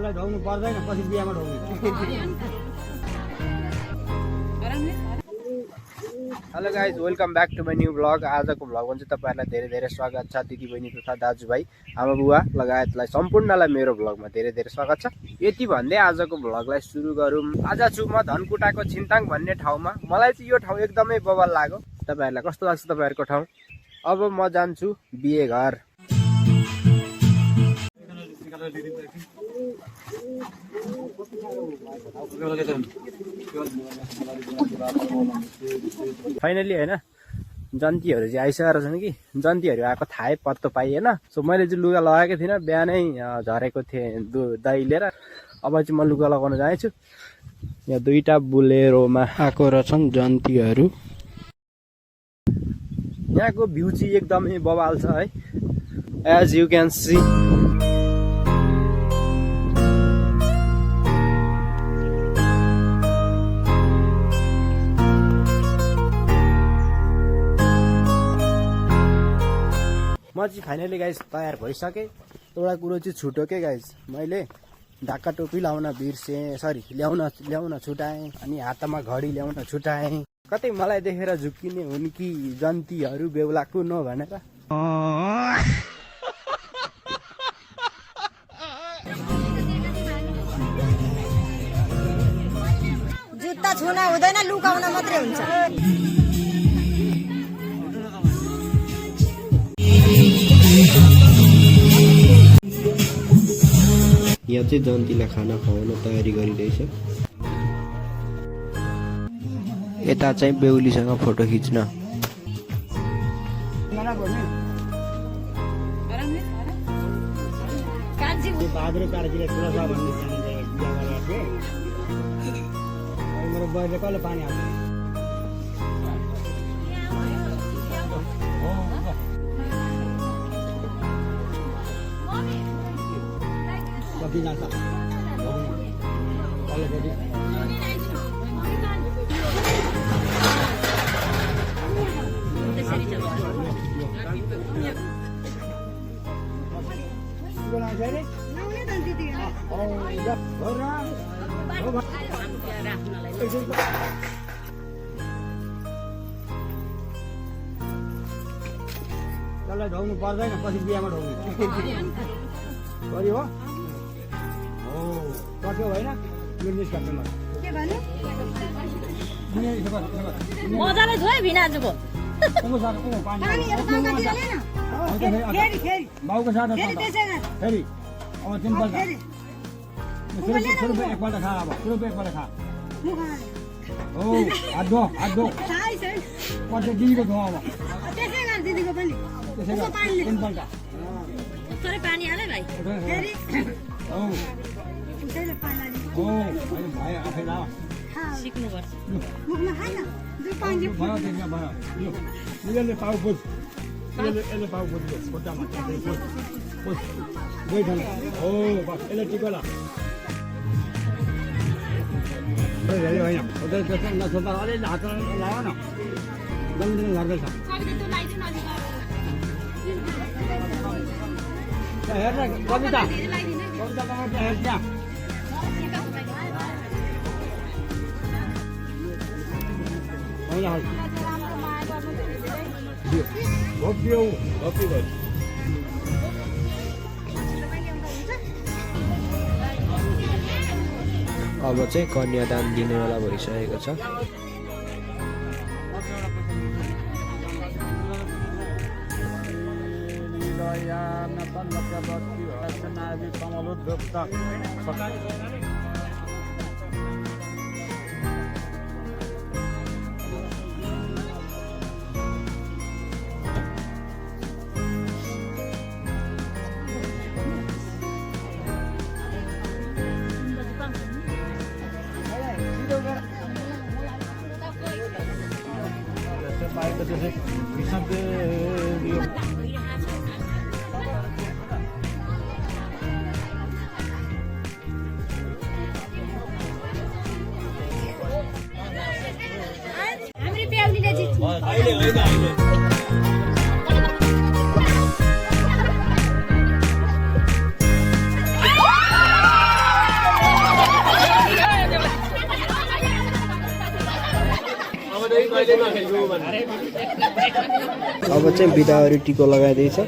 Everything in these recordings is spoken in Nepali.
त्यसलाई ढाउनु पर्दैन, पछि बिहामा ढाउनु। Hello guys, welcome back to my new blog. आजको भ्लगमा चाहिँ तपाईँहरूलाई धेरै धेरै स्वागत छ। दिदीबहिनी तथा दाजुभाइ, आमा बुवा लगायतलाई सम्पूर्णलाई मेरो भ्लगमा धेरै धेरै स्वागत छ। यति भन्दै आजको भ्लगलाई सुरु गरौँ। आज छु म धनकुटाको छिन्ताङ भन्ने ठाउँमा। मलाई चाहिँ यो ठाउँ एकदमै बवाल लाग्यो। तपाईँहरूलाई कस्तो लाग्छ तपाईँहरूको ठाउँ? अब म जान्छु बिहे घर। फाइनली होइन, जन्तीहरू चाहिँ आइसकेर छन् कि जन्तीहरू आएको थाहै पत्तो पाइएन। सो मैले चाहिँ लुगा लगाएको थिइनँ, बिहानै झरेको थिएँ दही लिएर। अब चाहिँ म लुगा लगाउन जानेछु। यहाँ दुईटा बुलेरोमा आएको रहेछन् जन्तीहरू। यहाँको भ्यू चाहिँ एकदमै बवाल छ है, एज यु क्यान सी। म चाहिँ फाइनली गाइस तयार भइसकेँ। एउटा कुरो चाहिँ छुट्यो के गाइस, मैले ढाका टोपी लाउन बिर्सेँ, सरी ल्याउन छुटाएँ। अनि हातमा घडी ल्याउन छुटाएँ। कतै मलाई देखेर झुक्किने हुन् कि जन्तीहरू बेहुलाको न भनेर। जुत्ता छुन हुँदैन, लुकाउन मात्रै हुन्छ। यहाँ चाहिँ जन्तीलाई खाना खुवाउन तयारी गरिरहेछ। यता चाहिँ बेहुलीसँग फोटो खिच्न। बहादुर कार्कीले ठुलो छ भन्ने बिहा गरेको थिएँ। मेरो बहिनीले कहिले पानी हाल्छ? कति जान्छ? त्यसलाई ढाउनु पर्दैन, पछि बिहामा ढाउनु हो। सक्यो होइन? मजाले धोए भिनाजुको। बाउको साथ फेरि अब तिनपल्ट एकपल्ट खा। अब एकपल्ट खा। हो हात धो पछि दिदीको धो। अब त्यसै तिनपल्ट पानी हाले भाइ। भाइ आफै ला सिक्नुपर्छ। पाउ बुझ, यसले पाउ बुझ्यो खुट्टामा बैठन। हो बस यसले टिको ला। धेरै होइन, नछोपा अलिअलि हात लगायो न, जमिन घरकै छ। हेर्न कविता हेर त्यहाँ। अब चाहिँ कन्यादान दिने बेला भइसकेको छ। अब चाहिँ बिदावरी टिको लगाइदिएछ।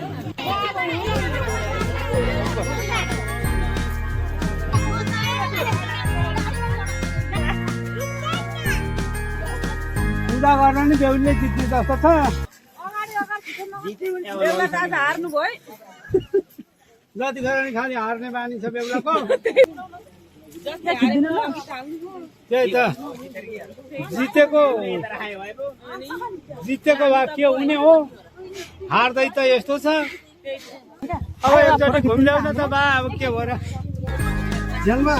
पूजा गर्न नि बेहुलीले जित्ने जस्तो छ। जतिखेर नि खालि हार्ने बानी छ बेहुलाको। त्यही त जितेको भए के हुने हो, हार्दै त यस्तो छ। अब एकचोटि घुम्ल्याउन त बा, अब के भयो र जेलमा।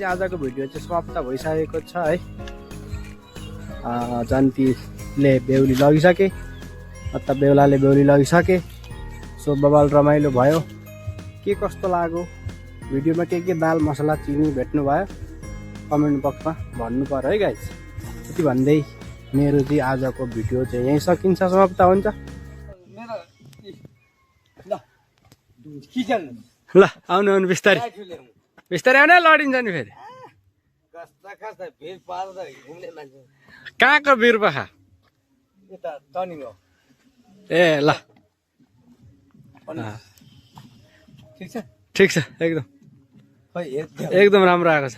आजको भिडियो चाहिँ समाप्त भइसकेको छ है। जन्तीले बेहुली लगिसके, अथवा बेहुलाले बेहुली लगिसके। सो बबाल रमाइलो भयो। के कस्तो लाग्यो भिडियोमा, के दाल मसला चिनी भेट्नु भयो कमेन्ट बक्समा भन्नु पर्यो है गाइस। यति भन्दै मेरो चाहिँ आजको भिडियो चाहिँ यहीँ सकिन्छ, समाप्त हुन्छ। ल आउनु आउनु बिस्तारै बिस्तारै आउनु, लडिन्छ नि फेरि। कहाँको बिरपखा? ए ल ठिक छ एकदम, एकदम राम्रो आएको छ।